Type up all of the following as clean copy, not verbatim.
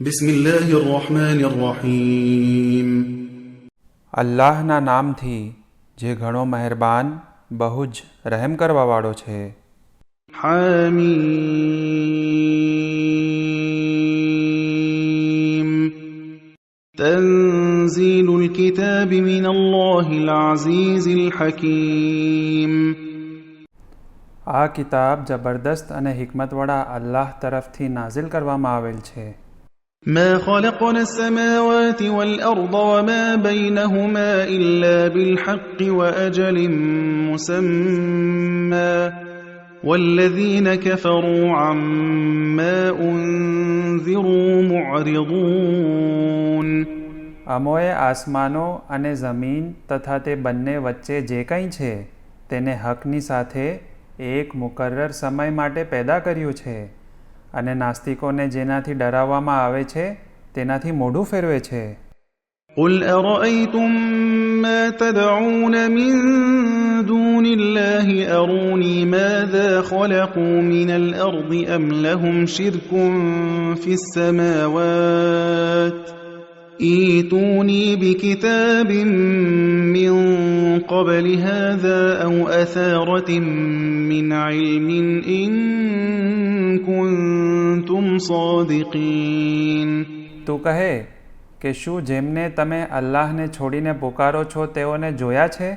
بسم الله الرحمن الرحيم અલ્લાહના નામથી જે ઘણો મહેરબાન બહુ જ રહેમ કરવાવાળો છે. حميم تنزيل الكتاب من الله العزيز الحكيم આ કિતાબ જબરદસ્ત અને હિકમતવાળા અલ્લાહ તરફથી નાઝિલ કરવામાં આવેલ છે. ما خلقنا السماوات والأرض وما بينهما إلا بالحق وأجل مسمى والذين كفروا عما أنذروا معرضون અમોએ આસમાનો અને જમીન તથા તે બંને વચ્ચે જે કંઈ છે તેને હકની સાથે એક મુકર્રર સમય માટે પેદા કર્યું છે અને નાસ્તિકોને જેનાથી ડરાવવામાં આવે છે તેનાથી મોઢું ફેરવે છે. قل أرأيتم ما تدعون من دون الله أروني ماذا خلقوا من الأرض أم لهم شرك في السماوات ائتوني بكتاب من قبل هذا أو أثارة من علم إن كنتم صادقين તું કહે કે શું જેમને તમે અલ્લાહને છોડીને પુકારો છો તેઓને જોયા છે?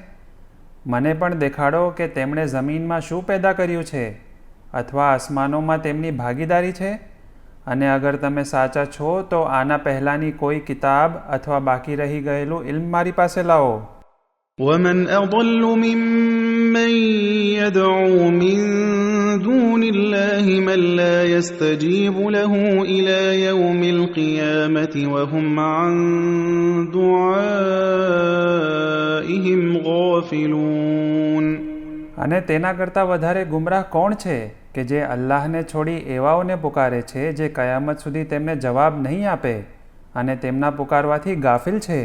મને પણ દેખાડો કે તેમણે જમીનમાં શું પેદા કર્યું છે અથવા આસમાનોમાં તેમની ભાગીદારી છે, અને અગર તમે સાચા છો તો આના પહેલાંની કોઈ કિતાબ અથવા બાકી રહી ગયેલું ઇલ્મ મારી પાસે લાવો. ومن أضل ممن يدعو من دون الله من لا يستجيب له إلى يوم القيامة وهم عن دعائهم غافلون અને તેના કરતાં વધારે ગુમરાહ કોણ છે કે જે અલ્લાહને છોડી એવાઓને પુકારે છે જે કયામત સુધી તેમને જવાબ નહીં આપે અને તેમના પુકારવાથી ગાફિલ છે.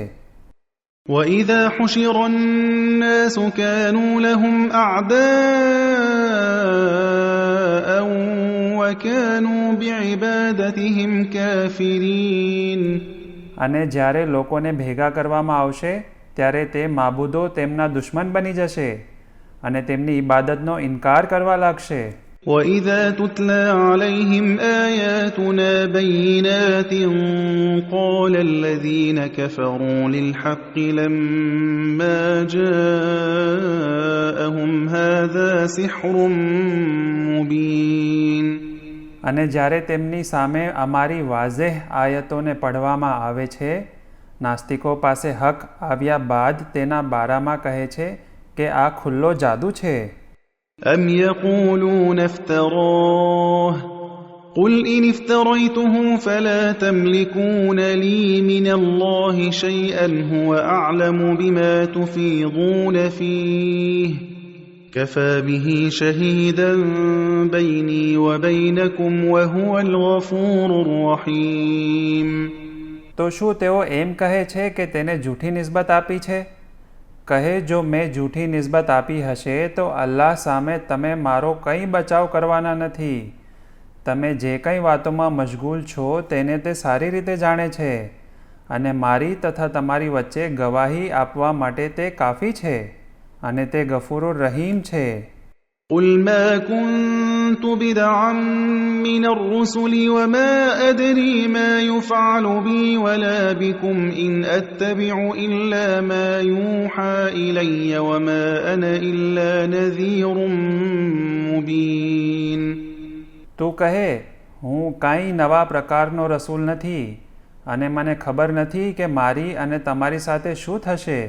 وَإِذَا حُشِرَ النَّاسُ كَانُوا لَهُمْ أَعْدَاءً وَكَانُوا بِعِبَادَتِهِمْ كَافِرِينَ અને જ્યારે લોકોને ભેગા કરવામાં આવશે ત્યારે તે માબૂદો તેમના દુશ્મન બની જશે અને તેમની ઇબાદતનો ઇનકાર કરવા લાગશે. وَإِذَا تُتْلَى عَلَيْهِمْ آيَاتُنَا بَيِّنَاتٍ قَالَ الَّذِينَ كَفَرُوا لِلْحَقِّ لَمَّا جَاءَهُمْ هَذَا سِحْرٌ مُبِينٌ અને જ્યારે તેમની સામે અમારી વાઝેહ આયતોને પઢવામાં આવે છે, નાસ્તિકો પાસે હક આવ્યા બાદ તેના બારામાં કહે છે કે આ ખુલ્લો જાદુ છે. أَمْ يَقُولُونَ افْتَرَاهُ قُلْ إِنِ افْتَرَيْتُهُ فَلَا تَمْلِكُونَ لِي مِنَ اللَّهِ شَيْئًا هُوَ أَعْلَمُ بِمَا تُفِيضُونَ فِيهِ كَفَى بِهِ شَهِيدًا بَيْنِي وَبَيْنَكُمْ وَهُوَ الْغَفُورُ الرَّحِيمُ તો શું તેઓ એમ કહે છે કે તેને જૂઠી નિસ્બત આપી છે? કહે, જો મેં જૂઠી નિસ્બત આપી હશે તો અલ્લાહ સામે તમે મારો કંઈ બચાવ કરવાના નથી. તમે જે કંઈ વાતોમાં મશગુલ છો તેને તે સારી રીતે જાણે છે અને મારી તથા તમારી વચ્ચે ગવાહી આપવા માટે તે કાફી છે અને તે ગફૂરુર રહીમ છે. قُلْ مَا كُنْتُ بِدْعًا مِّنَ الرُّسُلِ وَمَا أَدْرِي مَا يُفْعَلُ بِي وَلَا بِكُمْ إِنْ أَتَّبِعُ إِلَّا مَا يُوحَى إِلَيَّ وَمَا أَنَا إِلَّا نَذِيرٌ مُبِينٌ તું કહે, હું કાંઈ નવા પ્રકારનો રસૂલ નથી અને મને ખબર નથી કે મારી અને તમારી સાથે શું થશે.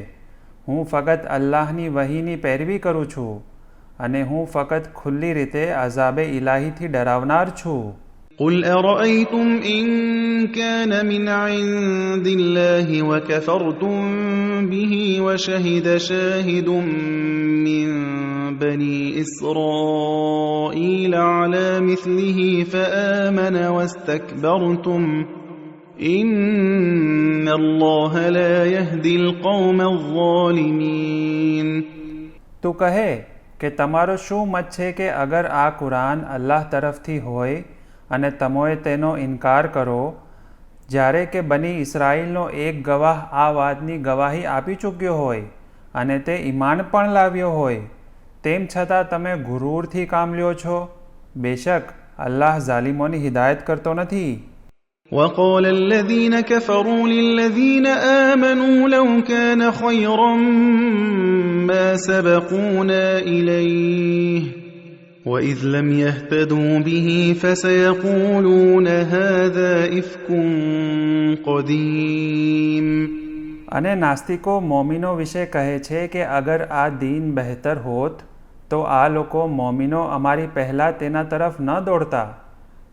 હું ફક્ત અલ્લાહની વહીની પેરવી કરું છું અને હું ફક્ત ખુલ્લી રીતે અઝાબે ઇલાહીથી ડરાવનાર છું. قُلْ أَرَأَيْتُمْ إِنْ كَانَ مِنْ عِنْدِ اللَّهِ وَكَفَرْتُمْ بِهِ وَشَهِدَ شَاهِدٌ مِّنْ بَنِي إِسْرَائِيلَ عَلَى مِثْلِهِ فَآمَنَ وَاسْتَكْبَرْتُمْ إِنَّ اللَّهَ لَا يَهْدِي الْقَوْمَ الظَّالِمِينَ તું કહે કે તમારો શું મત છે કે અગર આ કુરાન અલ્લાહ તરફથી હોય અને તમોએ તેનો ઇનકાર કરો જ્યારે કે બની ઇસરાઈલનો એક ગવાહ આ વાતની ગવાહી આપી ચૂક્યો હોય અને તે ઈમાન પણ લાવ્યો હોય, તેમ છતાં તમે ગુરૂરથી કામ લ્યો છો. બેશક અલ્લાહ ઝાલિમોની હિદાયત કરતો નથી. وقال الذين كفروا للذين آمنوا لو كان خيرا ما سبقونا إليه وإذ لم يهتدوا به فسيقولون هذا إفك قديم. અને નાસ્તિકો મોમિનો વિશે કહે છે કે અગર આ દીન બહેતર હોત તો આ લોકો મોમિનો અમારી પહેલાં તેના તરફ ન દોડતા,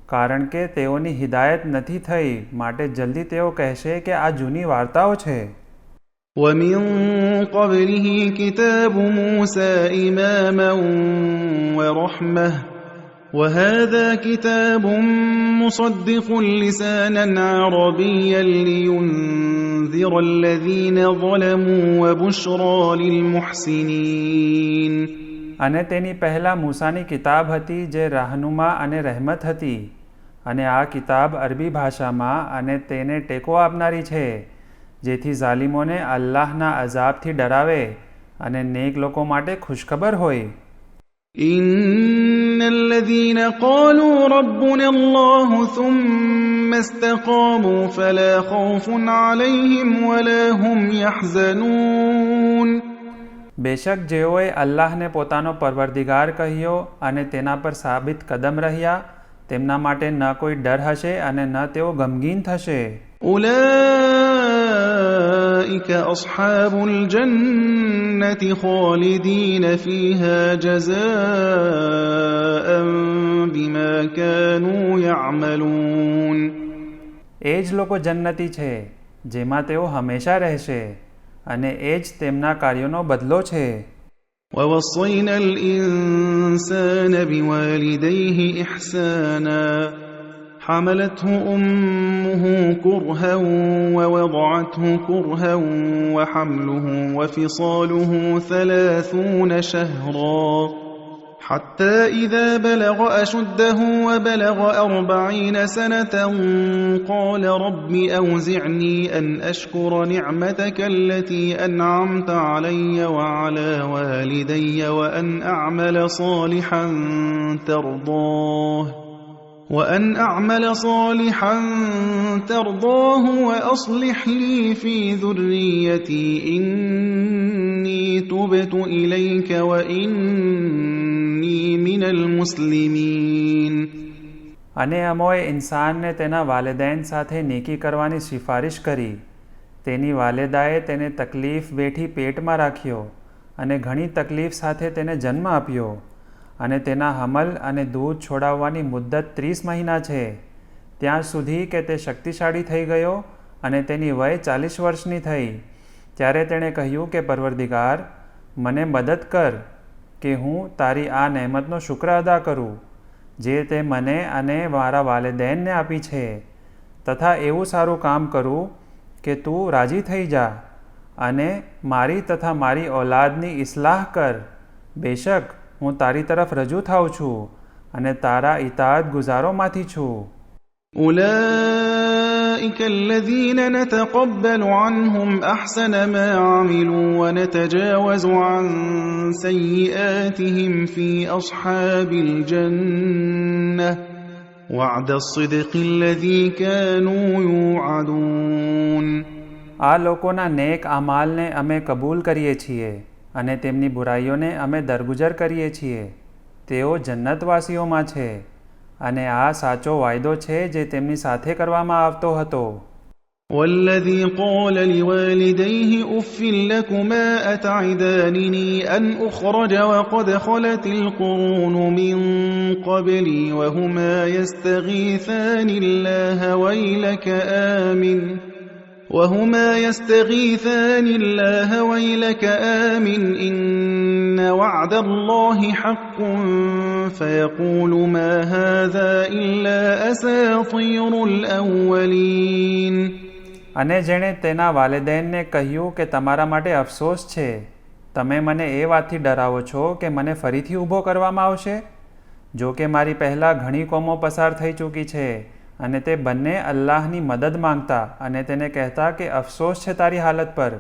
કારણ કે તેઓની હિદાયત નથી થઈ, માટે જલ્દી તેઓ કહેશે કે આ જૂની વાર્તાઓ છે. وَمِن قَبْلِهِ كِتَابُ مُوسَى إِمَامًا وَرَحْمَةً وَهَذَا كِتَابٌ مُصَدِّقٌ لِسَانًا عَرَبِيًّا لِيُنذِرَ الَّذِينَ ظَلَمُوا وَبُشْرَى لِلْمُحْسِنِينَ. અને તેની પહેલાં મૂસાની કિતાબ હતી જે રાહનુમા અને રહેમત હતી, અને આ કિતાબ અરબી ભાષામાં અને તેને ટેકો આપનારી છે, જેથી ઝાલિમોને અલ્લાહના અઝાબથી ડરાવે અને નેક લોકો માટે ખુશખબર હોય. إِنَّ الَّذِينَ قَالُوا رَبُّنَا اللَّهُ ثُمَّ اسْتَقَامُوا فَلَا خَوْفٌ عَلَيْهِمْ وَلَا هُمْ يَحْزَنُونَ. બેશક જેઓએ અલ્લાહને પોતાનો પરવરદિગાર કહ્યો અને તેના પર સાબિત કદમ રહ્યા, તેમના માટે ન કોઈ ડર હશે અને ન તેઓ ગમગીન થશે. أُولَئِكَ أَصْحَابُ الْجَنَّةِ خَالِدِينَ فِيهَا جَزَاءً بِمَا كَانُوا يَعْمَلُونَ. એ જ લોકો જન્નતી છે જેમાં તેઓ હંમેશા રહેશે, અને એ જ તેમના કાર્યોનો બદલો છે. وَوَصَّيْنَا الْإِنسَانَ بِوَالِدَيْهِ إِحْسَانًا حَمَلَتْهُ أُمُّهُ كُرْهًا وَوَضَعَتْهُ كُرْهًا وَحَمْلُهُ وَفِصَالُهُ 30 شَهْرًا حَتَّى إِذَا بَلَغَ أَشُدَّهُ وَبَلَغَ 40 سَنَةً قَالَ رَبِّ أَوْزِعْنِي أَنْ أَشْكُرَ نِعْمَتَكَ الَّتِي أَنْعَمْتَ عَلَيَّ وَعَلَى وَالِدَيَّ وَأَنْ أَعْمَلَ صَالِحًا تَرْضَاهُ وَأَصْلِحْ لِي فِي ذُرِّيَّتِي إِنِّي تُبْتُ إِلَيْكَ وَإِنِّي مِنَ الْمُسْلِمِينَ. અને અમોએ ઇન્સાનને તેના વાલિदैन સાથે નેકી કરવાની સિફારિશ કરી. તેની વાલિદાએ તેને તકલીફ વેઠી પેટમાં રાખ્યો અને ઘણી તકલીફ સાથે તેને જન્મ આપ્યો, અને તેના હમલ અને દૂધ છોડાવવાની મુદ્દત 30 મહિના છે, ત્યાં સુધી કે તે શક્તિશાળી થઈ ગયો અને તેની વય 40 વર્ષની થઈ. ત્યારે તેણે કહ્યું કે પરવરદિગાર, મને મદદ કર કે હું તારી આ નહેમતનો શુક્ર અદા કરું જે તે મને અને મારા વાલિદૈનને આપી છે, તથા એવું સારું કામ કરું કે તું રાજી થઈ જા, અને મારી તથા મારી ઔલાદની ઇસ્લાહ કર. બેશક હું તારી તરફ રજૂ થાઉં છું અને તારા ઇતાઅત ગુજારોમાંથી છું. أُولَئِكَ الَّذِينَ نَتَقَبَّلُ عَنْهُمْ أَحْسَنَ مَا عَمِلُوا وَنَتَجَاوَزُ عَنْ سَيِّئَاتِهِمْ فِي أَصْحَابِ الْجَنَّةِ وَعْدَ الصِّدْقِ الَّذِي كَانُوا يُوعَدُونَ. આ લોકોના નેક અમાલને અમે કબૂલ કરીએ છીએ અને તેમની બુરાઈઓને અમે દરગુજર કરીએ છીએ. તેઓ જન્નતવાસીઓમાં છે, અને આ સાચો વાયદો છે જે તેમની સાથે કરવામાં આવતો હતો. وَالَّذِي قَالَ لِوَالِدَيْهِ أُفٍّ لَكُمَا أَتَعِدَانِنِي أَنْ أُخْرَجَ وَقَدْ خَلَتِ الْقُرُونُ مِنْ قَبْلِي وَهُمَا يَسْتَغِيثَانِ اللَّهَ وَيْلَكَ آمِنْ إِنَّ وَعْدَ اللَّهِ حَقٌّ فَيَقُولُ مَا هَذَا إِلَّا أَسَاطِيرُ الْأَوَّلِينَ. અને જેણે તેના વાલિદૈનને કહ્યું કે તમારા માટે અફસોસ છે, તમે મને એ વાતથી ડરાવો છો કે મને ફરીથી ઊભો કરવામાં આવશે, જો કે મારી પહેલાં ઘણી કોમો પસાર થઈ ચૂકી છે અને તે બંને અલ્લાહની મદદ માંગતા અને તેને કહેતા કે અફસોસ છે તારી હાલત પર,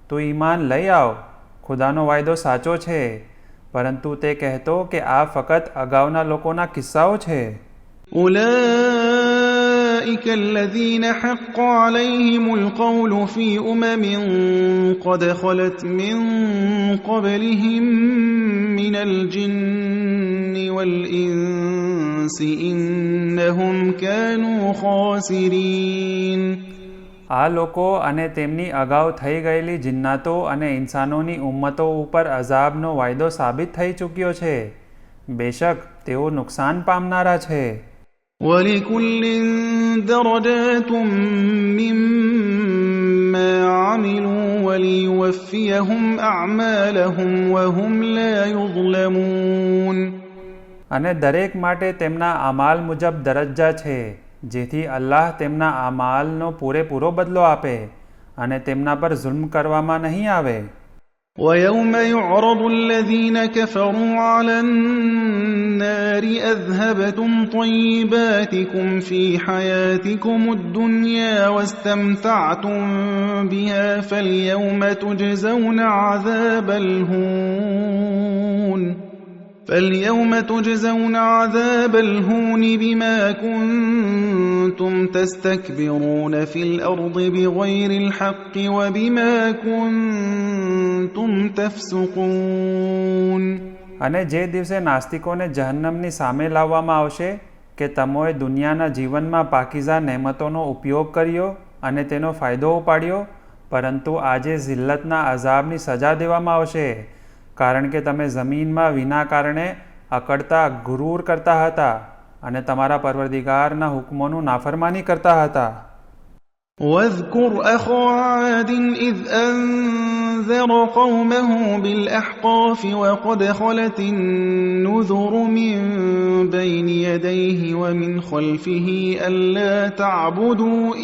તું ઈમાન લઈ આવ, ખુદાનો વાયદો સાચો છે. પરંતુ તે કહેતો કે આ ફક્ત અગાઉના લોકોના કિસ્સાઓ છે. أولئك الذين حق عليهم القول في قد خلت من قبلهم من الجن والإنس إنهم كانوا خاسرين. આ લોકો અને તેમની અગાઉ થઈ ગયેલી જિન્નાતો અને ઇન્સાનોની ઉમ્મતો ઉપર અઝાબનો વાયદો સાબિત થઈ ચૂક્યો છે. બેશક તેઓ નુકસાન પામનારા છે. وَلِكُلٍّ دَرَجَاتٌ مِّمَّا عَمِلُوا وَلِيُوَفِّيَهُمْ أَعْمَالَهُمْ وَهُمْ لَا يُظْلَمُونَ. અને દરેક માટે તેમના અમાલ મુજબ દરજ્જા છે, જેથી અલ્લાહ તેમના અમાલનો પૂરેપૂરો બદલો આપે અને તેમના પર ઝુલ્મ કરવામાં નહીં આવે. وَيَوْمَ يُعْرَضُ الَّذِينَ كَفَرُوا عَلَى النَّارِ أَذْهَبْتُمْ طَيِّبَاتِكُمْ فِي حَيَاتِكُمُ الدُّنْيَا وَاسْتَمْتَعْتُمْ بِهَا فَالْيَوْمَ تُجْزَوْنَ عَذَابَ الْهُونِ بِمَا كُنتُمْ تَسْتَكْبِرُونَ فِي الْأَرْضِ بِغَيْرِ الْحَقِّ وَبِمَا كُنتُمْ تَفْسُقُونَ. અને જે દિવસે નાસ્તિકોને જહન્નમની સામે લાવવામાં આવશે કે તમોએ દુનિયાના જીવનમાં પાકીઝા નહેમતોનો ઉપયોગ કર્યો અને તેનો ફાયદો ઉપાડ્યો, પરંતુ આજે zillatના અઝાબની સજા દેવામાં આવશે, કારણ કે તમે જમીનમાં વિના કારણે અકળતા ગુરૂર કરતા હતા અને તમારા પરવરદિગારના હુકમોનું નાફરમાની કરતા હતા. واذكر أخا عاد إذ أنذر قومه بالأحقاف وقد خلت النذر من بين يديه ومن خلفه ألا تعبدوا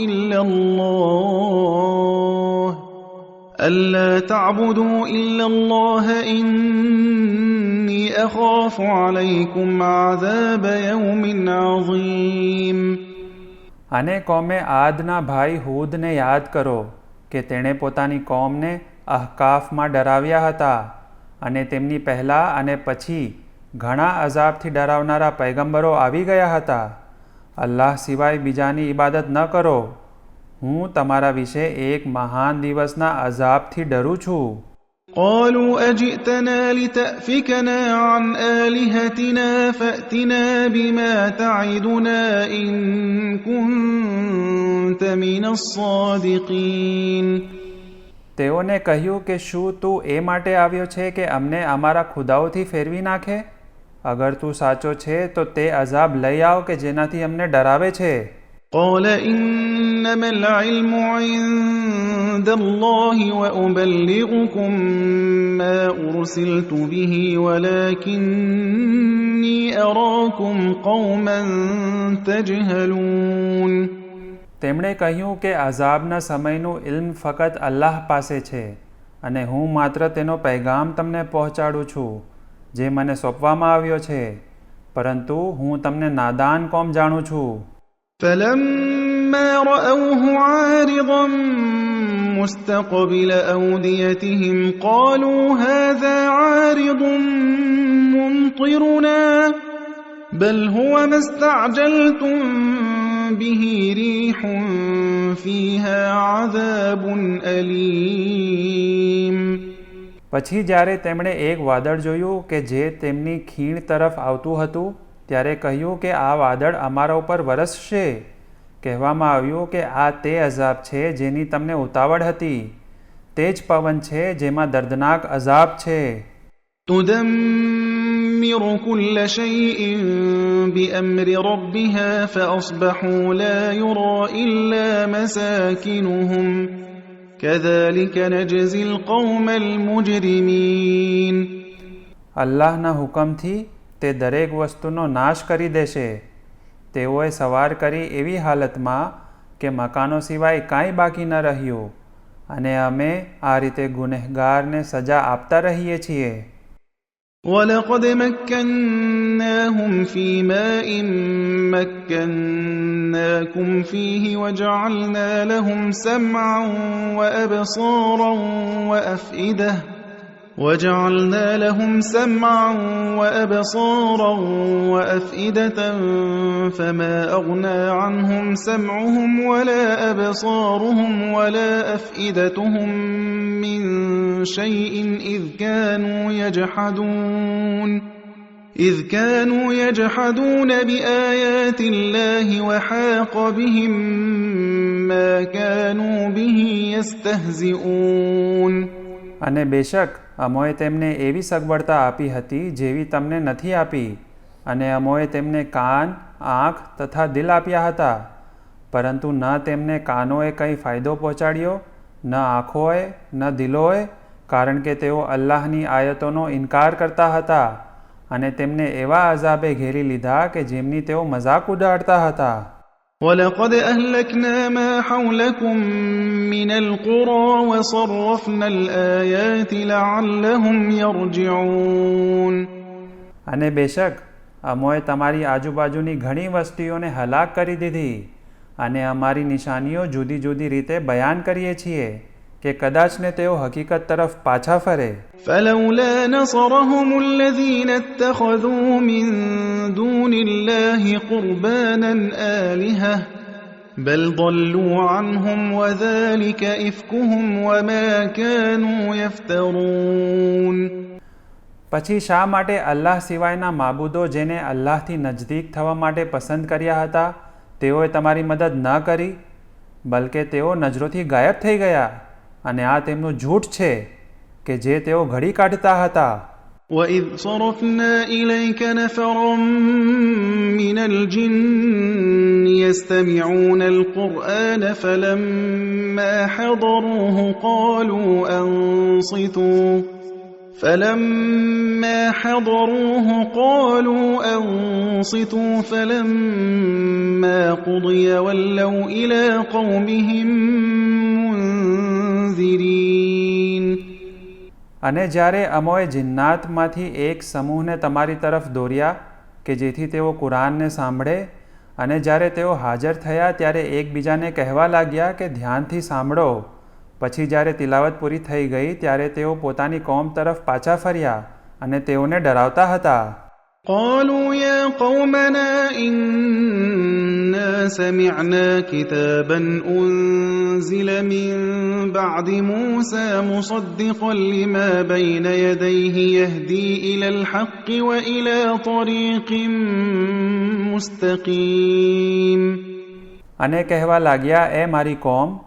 إلا الله إني أخاف عليكم عذاب يوم عظيم. અને કોમે આદના ભાઈ હૂદને યાદ કરો કે તેણે પોતાની કોમને અહકાફમાં ડરાવ્યા હતા અને તેમની પહેલાં અને પછી ઘણા અઝાબથી ડરાવનારા પૈગંબરો આવી ગયા હતા. અલ્લાહ સિવાય બીજાની ઇબાદત ન કરો, હું તમારા વિશે એક મહાન દિવસના અઝાબથી ડરું છું. قالوا أجئتنا لتأفكنا عن آلهتنا فأتنا بما تعدنا إن كنت من الصادقين. તેઓને કહ્યું કે શું તું એ માટે આવ્યો છે કે અમને અમારા ખુદાઓથી ફેરવી નાખે? અગર તું સાચો છે તો તે અઝાબ લઈ આવ કે જેનાથી અમને ડરાવે છે. قال إنما العلم عند الله وأبلغكم ما أرسلت به ولكني أراكم قوما تجهلون. તેમણે કહ્યું કે અઝાબના સમયનું ઇલ્મ ફક્ત અલ્લાહ પાસે છે અને હું માત્ર તેનો પૈગામ તમને પહોંચાડું છું જે મને સોંપવામાં આવ્યો છે, પરંતુ હું તમને નાદાન કોમ જાણું છું. فَلَمَّا رَأَوْهُ عَارِضًا مُسْتَقْبِلَ أَوْدِيَتِهِمْ قَالُوا هَذَا عَارِضٌ مُمْطِرُنَا بَلْ هُوَ مَا اسْتَعْجَلْتُمْ بِهِ رِيحٌ فِيهَا عَذَابٌ أَلِيمٌ. પછી જ્યારે તેમણે એક વાદળ જોયું કે જે તેમની ખીણ તરફ આવતું હતું, ત્યારે કહ્યું કે આ વાદળ અમારા ઉપર વરસશે. કહેવામાં આવ્યું કે આ તે અઝાબ છે જેની તમને ઉતાવળ હતી, તે જ પવન છે જેમાં દર્દનાક અઝાબ છે. تُدَمِّرُ كُلَّ شَيْءٍ بِأَمْرِ رَبِّهَا فَأَصْبَحُوا لَا يُرَى إِلَّا مَسَاكِنُهُمْ كَذَلِكَ نَجْزِي الْقَوْمَ الْمُجْرِمِينَ. અલ્લાહના હુકમથી તે દરેક વસ્તુનો નાશ કરી દેશે. તેઓએ સવાર કરી એવી હાલતમાં કે મકાનો સિવાય કાંઈ બાકી ન રહ્યું, અને અમે આ રીતે ગુનેહગારને સજા આપતા રહીએ છીએ. وَلَقَدْ مَكَّنَّاهُمْ فِي مَاءٍ مَكَّنَّاكُمْ فِيهِ وَجَعَلْنَا لَهُمْ سَمْعًا وَأَبْصَارًا وَأَفْئِدَةً فَمَا أَغْنَى عَنْهُمْ سَمْعُهُمْ وَلَا أَبْصَارُهُمْ وَلَا أَفْئِدَتُهُم مِّن شَيْءٍ إِذْ كَانُوا يَجْحَدُونَ بِآيَاتِ اللَّهِ وَحَاقَ بِهِم مَّا كَانُوا بِهِ يَسْتَهْزِئُونَ. અને બેશક અમોએ તેમને એવી સગવડતા આપી હતી જેવી તમને નથી આપી, અને અમોએ તેમને કાન, આંખ તથા દિલ આપ્યા હતા, પરંતુ ન તેમને કાનોએ કંઈ ફાયદો પહોંચાડ્યો, ન આંખોએ, ન દિલોએ, કારણ કે તેઓ અલ્લાહની આયતોનો ઇનકાર કરતા હતા, અને તેમને એવા અઝાબે ઘેરી લીધા કે જેમની તેઓ મજાક ઉડાડતા હતા. وَلَقَدْ أَهْلَكْنَا مَا حَوْلَكُمْ مِنَ الْقُرَى وَصَرَّفْنَا الْآيَاتِ لَعَلَّهُمْ يَرْجِعُونَ. અને બેશક અમોએ તમારી આજુબાજુની ઘણી વસ્તીઓને હલાક કરી દીધી, અને અમારી નિશાનીઓ જુદી જુદી રીતે બયાન કરીએ છીએ કે કદાચને તેઓ હકીકત તરફ પાછા ફરે. فَلَوْلَا نَصَرَهُمُ الَّذِينَ اتَّخَذُوا مِن دُونِ اللَّهِ قُرْبَانًا آلِهَةً بَلْ ضَلُّوا عَنْهُمْ وَذَلِكَ إِفْكُهُمْ وَمَا كَانُوا يَفْتَرُونَ. પછી શા માટે અલ્લાહ સિવાયના માબૂદો જેને અલ્લાહથી નજદીક થવા માટે પસંદ કર્યા હતા તેઓએ તમારી મદદ ન કરી, બલકે તેઓ નજરોથી ગાયબ થઈ ગયા, અને આ તેમનું જૂઠ છે કે જે તેઓ ઘડી કાઢતા હતા. وَإِذْ صَرَفْنَا إِلَيْكَ نَفَرًا مِّنَ الْجِنِّ يَسْتَمِعُونَ الْقُرْآنَ فَلَمَّا حَضَرُوهُ قَالُوا أَنصِتُوا فَلَمَّا قُضِيَ وَلَّوْا إِلَى قَوْمِهِم مُّنذِرِينَ. અને જ્યારે અમોએ જિન્નાતમાંથી એક સમૂહને તમારી તરફ દોર્યા કે જેથી તેઓ કુરાનને સાંભળે, અને જ્યારે તેઓ હાજર થયા ત્યારે એકબીજાને કહેવા લાગ્યા કે ધ્યાનથી સાંભળો, પછી જ્યારે તિલાવત પૂરી થઈ ગઈ ત્યારે તેઓ પોતાની કોમ તરફ પાછા ફર્યા અને તેઓને ડરાવતા હતા. قالوا يا قومنا إنا سمعنا كتابا أنزل من بعد موسى مصدقا لما بين يديه يهدي إلى الحق وإلى طريق مستقيم. અને કહેવા લાગ્યા, એ મારી કોમ,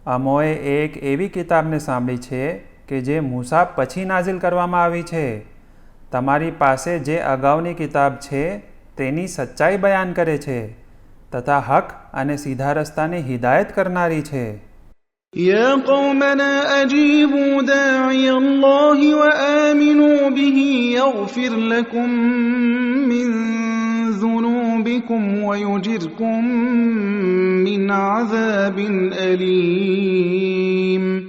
અમોએ એક એવી કિતાબને સાંભળી છે કે જે મૂસા પછી નાઝિલ કરવામાં આવી છે. તમારી પાસે જે અગાઉની કિતાબ છે તેની સચ્ચાઈ બયાન કરે છે તથા હક અને સીધા રસ્તાની હિદાયત કરનારી છે. يا قومنا أجيبوا داعي الله وآمنوا به يغفر لكم من ذنوبكم ويجركم من عذاب أليم.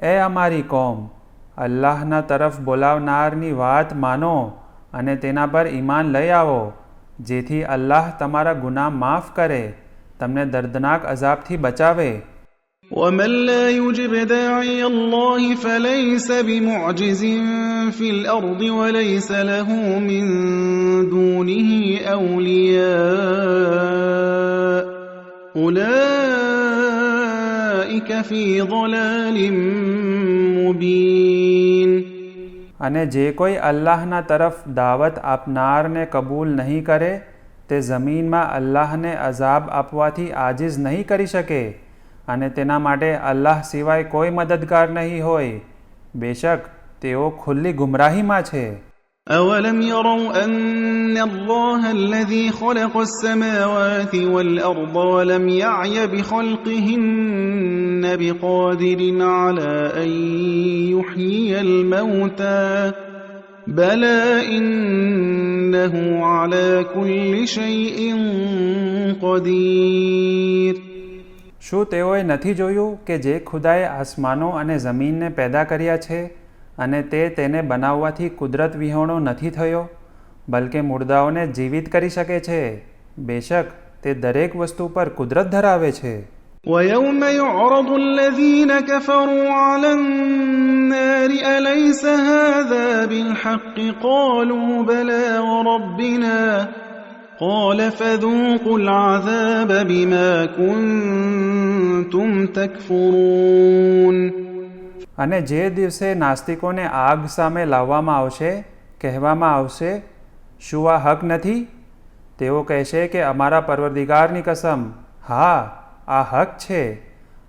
એ અમારી કોમ, અલ્લાહના તરફ બોલાવનારની વાત માનો અને તેના પર ઈમાન લઈ આવો, જેથી અલ્લાહ તમારા ગુનાહ માફ કરે, તમને દર્દનાક અઝાબથી બચાવે. ومن لا يجب داعي الله فليس بمعجز في الأرض وليس له من دونه أولياء أولئك في ضلال مبين. અને જે કોઈ અલ્લાહના તરફ દાવત આપનારને કબૂલ નહીં કરે તે જમીનમાં અલ્લાહને અઝાબ આપવાથી આજીઝ નહીં કરી શકે, અને તેના માટે અલ્લાહ સિવાય કોઈ મદદગાર નહીં હોય. બેશક તેઓ ખુલ્લી ગુમરાહીમાં છે. أَوَلَمْ يَرَوْا أَنَّ اللَّهَ الَّذِي خَلَقَ السَّمَاوَاتِ وَالْأَرْضَ وَلَمْ يَعْيَ بِخَلْقِهِنَّ بِقَادِرٍ عَلَىٰ أَن يُحْيِيَ الْمَوْتَىٰ بَلَىٰ إِنَّهُ عَلَىٰ كُلِّ شَيْءٍ قَدِيرٌ. શું તેઓએ નથી જોયું કે જે ખુદાએ આસમાનો અને જમીનને પેદા કર્યા છે અને તે તેને બનાવવાથી કુદરત વિહોણો નથી થયો, બલકે મુર્દાઓને જીવિત કરી શકે છે. બેશક તે દરેક વસ્તુ પર કુદરત ધરાવે છે. وَيَوْمَ يُعْرَضُ الَّذِينَ كَفَرُوا عَلَى النَّارِ أَلَيْسَ هَذَا بِالْحَقِّ قَالُوا بَلَى وَرَبِّنَا قَالَ فَذُوقُوا الْعَذَابَ بِمَا كُنتُمْ تَكْفُرُونَ. અને જે દિવસે નાસ્તિકોને આગ સામે લાવવામાં આવશે, કહેવામાં આવશે, શું આ હક નથી? તેઓ કહેશે કે અમારા પરવરદિગારની કસમ, હા, આ હક છે.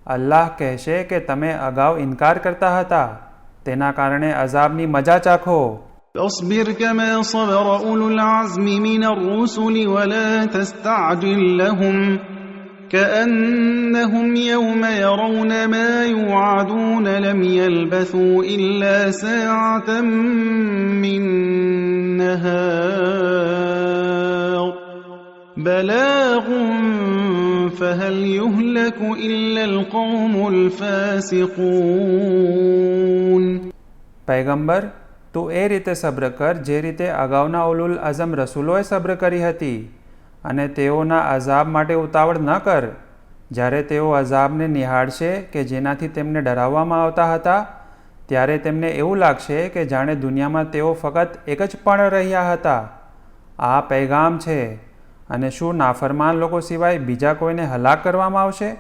અલ્લાહ કહેશે કે તમે અગાઉ ઇનકાર કરતા હતા, તેના કારણે અઝાબની મજા ચાખો. فاصبر كما صبر أولو العزم من الرسل ولا تستعجل لهم كأنهم يوم يرون ما يوعدون لم يلبثوا إلا ساعة من نهار بلاغ فهل يهلك إلا القوم الفاسقون. પૈગંબર, તું એ રીતે સબ્ર કર જે રીતે અગાઉના ઉલુલ અઝમ રસૂલોએ સબ્ર કરી હતી, અને તેઓના અઝાબ માટે ઉતાવળ ન કર. જ્યારે તેઓ અઝાબને નિહાળશે કે જેનાથી તેમને ડરાવવામાં આવતા હતા, ત્યારે તેમને એવું લાગશે કે જાણે દુનિયામાં તેઓ ફક્ત એક જ પળ રહ્યા હતા. આ પૈગામ છે. અને શું નાફરમાન લોકો સિવાય બીજા કોઈને હલાક કરવામાં આવશે?